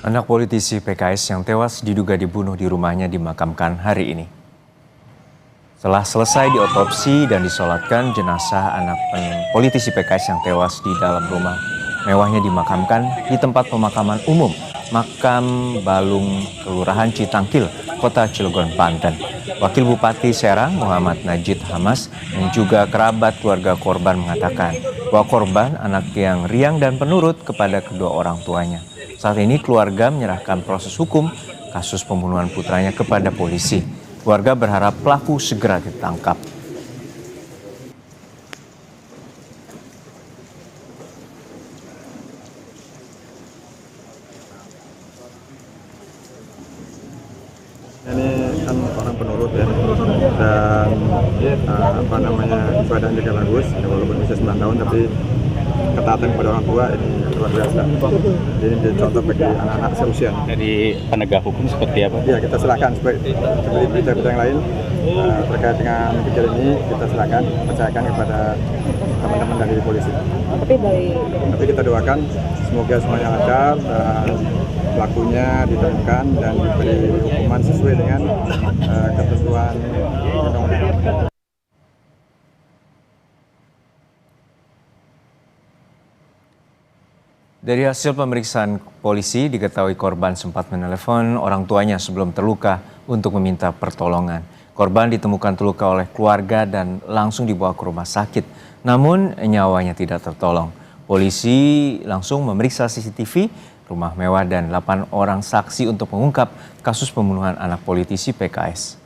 Anak politisi PKS yang tewas diduga dibunuh di rumahnya dimakamkan hari ini. Setelah selesai diotopsi dan disolatkan, jenazah anak politisi PKS yang tewas di dalam rumah mewahnya dimakamkan di tempat pemakaman umum Makam Balung, Kelurahan Citangkil, Kota Cilegon, Banten. Wakil Bupati Serang Muhammad Najib Hamas dan juga kerabat keluarga korban mengatakan bahwa korban anak yang riang dan penurut kepada kedua orang tuanya. Saat ini keluarga menyerahkan proses hukum kasus pembunuhan putranya kepada polisi. Keluarga berharap pelaku segera ditangkap. Ini kan orang penurut ya, dan ibadahnya juga bagus ya, walaupun usia 9 tahun tapi ketaatan kepada orang tua ini luar biasa. Jadi contoh bagi anak-anak seusia. Dari penegak hukum seperti apa? Ya, kita serahkan seperti berita-berita yang lain terkait dengan kejadian ini, kita serahkan, percayakan kepada teman-teman dari polisi. Tapi kita doakan semoga semuanya lancar dan pelakunya ditemukan dan diberi hukuman sesuai dengan ketentuan undang-undang. Dari hasil pemeriksaan polisi, diketahui korban sempat menelepon orang tuanya sebelum terluka untuk meminta pertolongan. Korban ditemukan terluka oleh keluarga dan langsung dibawa ke rumah sakit. Namun nyawanya tidak tertolong. Polisi langsung memeriksa CCTV, rumah mewah dan 8 orang saksi untuk mengungkap kasus pembunuhan anak politisi PKS.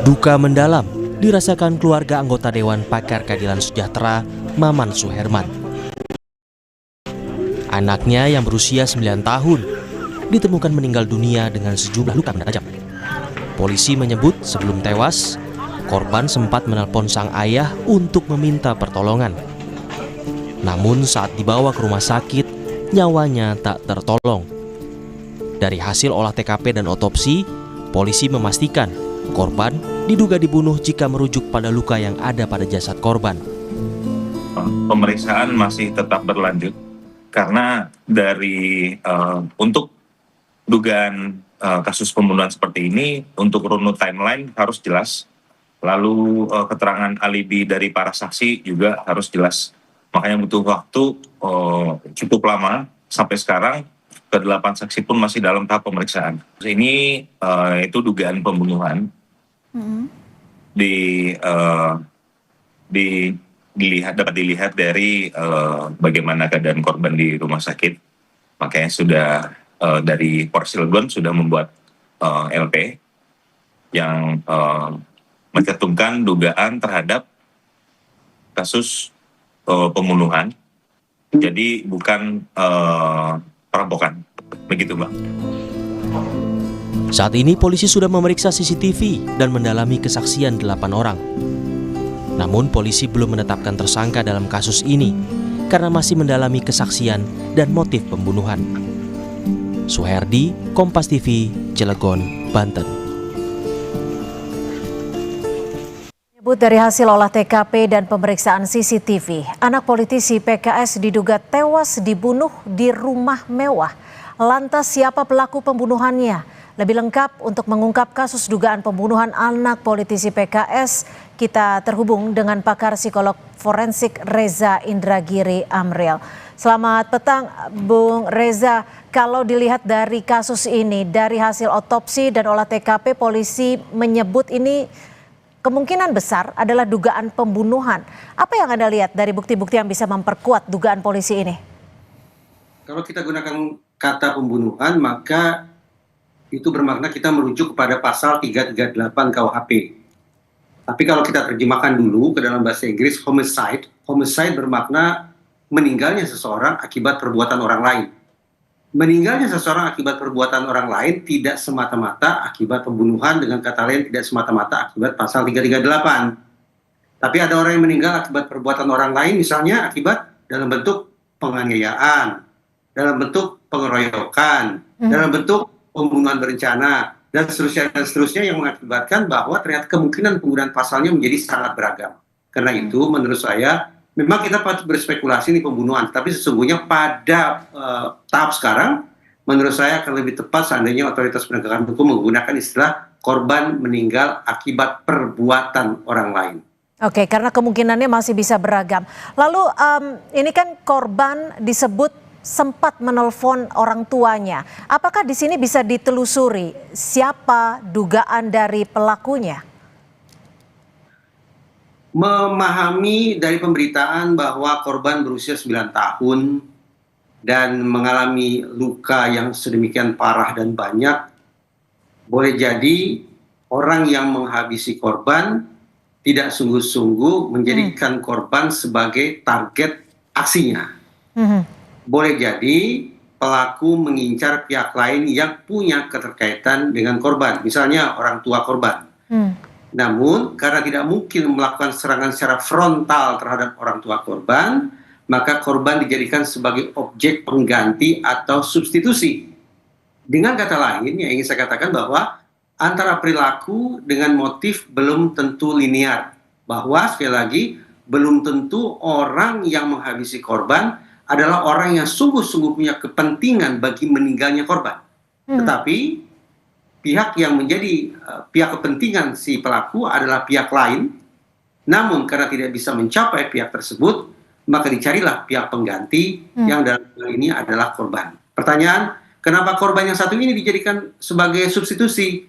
Duka mendalam dirasakan keluarga anggota Dewan Pakar Keadilan Sejahtera, Maman Suherman. Anaknya yang berusia 9 tahun ditemukan meninggal dunia dengan sejumlah luka tajam. Polisi menyebut sebelum tewas, korban sempat menelpon sang ayah untuk meminta pertolongan. Namun saat dibawa ke rumah sakit, nyawanya tak tertolong. Dari hasil olah TKP dan otopsi, polisi memastikan korban diduga dibunuh jika merujuk pada luka yang ada pada jasad korban. Pemeriksaan masih tetap berlanjut karena dari untuk dugaan kasus pembunuhan seperti ini, untuk runut timeline harus jelas, lalu keterangan alibi dari para saksi juga harus jelas. Makanya butuh waktu cukup lama sampai sekarang. Ke-8 saksi pun masih dalam tahap pemeriksaan. Ini itu dugaan pembunuhan. Dapat dilihat dari bagaimana keadaan korban di rumah sakit. Makanya sudah dari Polres Cilegon sudah membuat LP yang mencantumkan dugaan terhadap kasus pembunuhan. Jadi bukan perampokan, begitu Mbak. Saat ini polisi sudah memeriksa CCTV dan mendalami kesaksian 8 orang. Namun polisi belum menetapkan tersangka dalam kasus ini karena masih mendalami kesaksian dan motif pembunuhan. Suherdi, Kompas TV, Cilegon, Banten. Dari hasil olah TKP dan pemeriksaan CCTV, anak politisi PKS diduga tewas dibunuh di rumah mewah. Lantas siapa pelaku pembunuhannya? Lebih lengkap untuk mengungkap kasus dugaan pembunuhan anak politisi PKS, kita terhubung dengan pakar psikolog forensik Reza Indragiri Amril. Selamat petang Bung Reza, kalau dilihat dari kasus ini, dari hasil otopsi dan olah TKP, polisi menyebut ini kemungkinan besar adalah dugaan pembunuhan. Apa yang Anda lihat dari bukti-bukti yang bisa memperkuat dugaan polisi ini? Kalau kita gunakan kata pembunuhan, maka itu bermakna kita merujuk kepada pasal 338 KUHP. Tapi kalau kita terjemahkan dulu ke dalam bahasa Inggris, homicide bermakna meninggalnya seseorang akibat perbuatan orang lain. Meninggalnya seseorang akibat perbuatan orang lain tidak semata-mata akibat pembunuhan, dengan kata lain tidak semata-mata akibat pasal 338. Tapi ada orang yang meninggal akibat perbuatan orang lain, misalnya akibat dalam bentuk penganiayaan, dalam bentuk pengeroyokan, dalam bentuk pembunuhan berencana dan seterusnya yang mengakibatkan bahwa ternyata kemungkinan penggunaan pasalnya menjadi sangat beragam. Karena itu menurut saya memang kita patut berspekulasi nih pembunuhan, tapi sesungguhnya pada tahap sekarang menurut saya akan lebih tepat seandainya otoritas penegakan hukum menggunakan istilah korban meninggal akibat perbuatan orang lain. Oke, karena kemungkinannya masih bisa beragam. Lalu ini kan korban disebut sempat menelpon orang tuanya. Apakah di sini bisa ditelusuri siapa dugaan dari pelakunya? Memahami dari pemberitaan bahwa korban berusia 9 tahun dan mengalami luka yang sedemikian parah dan banyak, boleh jadi orang yang menghabisi korban tidak sungguh-sungguh menjadikan korban sebagai target aksinya. Boleh jadi pelaku mengincar pihak lain yang punya keterkaitan dengan korban, misalnya orang tua korban. Namun karena tidak mungkin melakukan serangan secara frontal terhadap orang tua korban, maka korban dijadikan sebagai objek pengganti atau substitusi. Dengan kata lain, yang ingin saya katakan bahwa antara perilaku dengan motif belum tentu linear. Bahwa sekali lagi, belum tentu orang yang menghabisi korban adalah orang yang sungguh-sungguh punya kepentingan bagi meninggalnya korban. Tetapi pihak yang menjadi pihak kepentingan si pelaku adalah pihak lain, namun karena tidak bisa mencapai pihak tersebut, maka dicarilah pihak pengganti yang dalam hal ini adalah korban. Pertanyaan, kenapa korban yang satu ini dijadikan sebagai substitusi?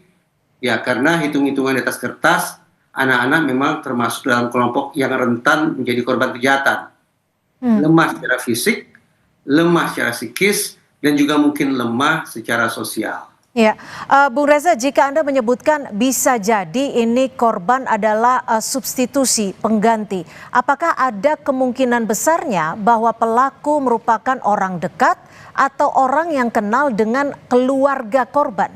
Ya karena hitung-hitungan di atas kertas, anak-anak memang termasuk dalam kelompok yang rentan menjadi korban kejahatan. Lemah secara fisik, lemah secara psikis, dan juga mungkin lemah secara sosial. Ya, Bung Reza, jika Anda menyebutkan bisa jadi ini korban adalah substitusi pengganti, apakah ada kemungkinan besarnya bahwa pelaku merupakan orang dekat atau orang yang kenal dengan keluarga korban?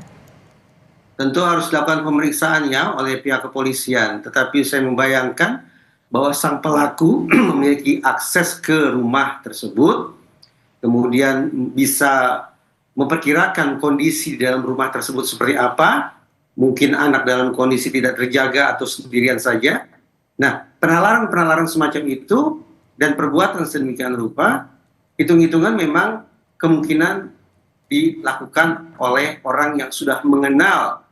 Tentu harus dilakukan pemeriksaannya oleh pihak kepolisian, tetapi saya membayangkan bahwa sang pelaku memiliki akses ke rumah tersebut, kemudian bisa memperkirakan kondisi di dalam rumah tersebut seperti apa, mungkin anak dalam kondisi tidak terjaga atau sendirian saja. Nah, penalaran-penalaran semacam itu dan perbuatan sedemikian rupa, hitung-hitungan memang kemungkinan dilakukan oleh orang yang sudah mengenal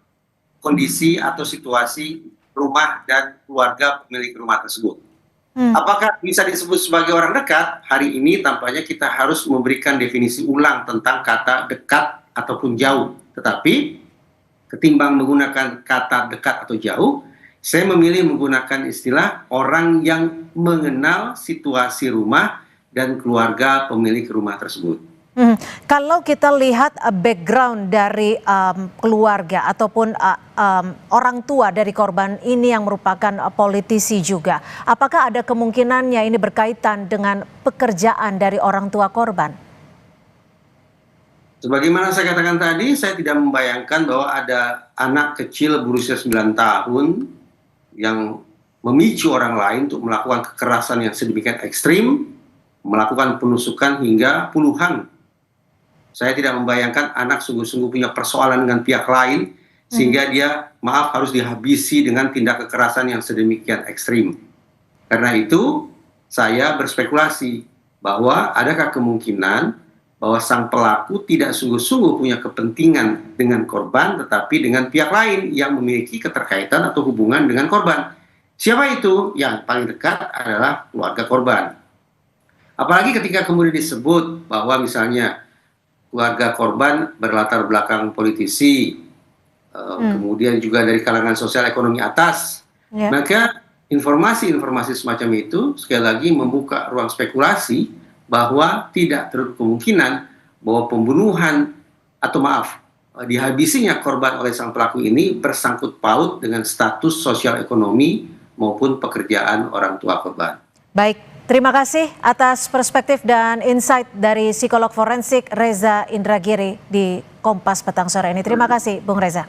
kondisi atau situasi rumah dan keluarga pemilik rumah tersebut. Apakah bisa disebut sebagai orang dekat? Hari ini tampaknya kita harus memberikan definisi ulang tentang kata dekat ataupun jauh. Tetapi ketimbang menggunakan kata dekat atau jauh, saya memilih menggunakan istilah orang yang mengenal situasi rumah dan keluarga pemilik rumah tersebut. Kalau kita lihat background dari keluarga ataupun orang tua dari korban ini yang merupakan politisi juga, apakah ada kemungkinannya ini berkaitan dengan pekerjaan dari orang tua korban? Sebagaimana saya katakan tadi, saya tidak membayangkan bahwa ada anak kecil berusia 9 tahun yang memicu orang lain untuk melakukan kekerasan yang sedemikian ekstrim, melakukan penusukan hingga puluhan. Saya tidak membayangkan anak sungguh-sungguh punya persoalan dengan pihak lain, sehingga dia, harus dihabisi dengan tindak kekerasan yang sedemikian ekstrim. Karena itu, saya berspekulasi bahwa adakah kemungkinan bahwa sang pelaku tidak sungguh-sungguh punya kepentingan dengan korban, tetapi dengan pihak lain yang memiliki keterkaitan atau hubungan dengan korban. Siapa itu? Yang paling dekat adalah keluarga korban. Apalagi ketika kemudian disebut bahwa misalnya keluarga korban berlatar belakang politisi, kemudian juga dari kalangan sosial ekonomi atas, maka informasi-informasi semacam itu sekali lagi membuka ruang spekulasi bahwa tidak terlalu kemungkinan bahwa pembunuhan atau dihabisinya korban oleh sang pelaku ini bersangkut paut dengan status sosial ekonomi maupun pekerjaan orang tua korban. Baik. Terima kasih atas perspektif dan insight dari psikolog forensik Reza Indragiri di Kompas Petang sore ini. Terima kasih, Bung Reza.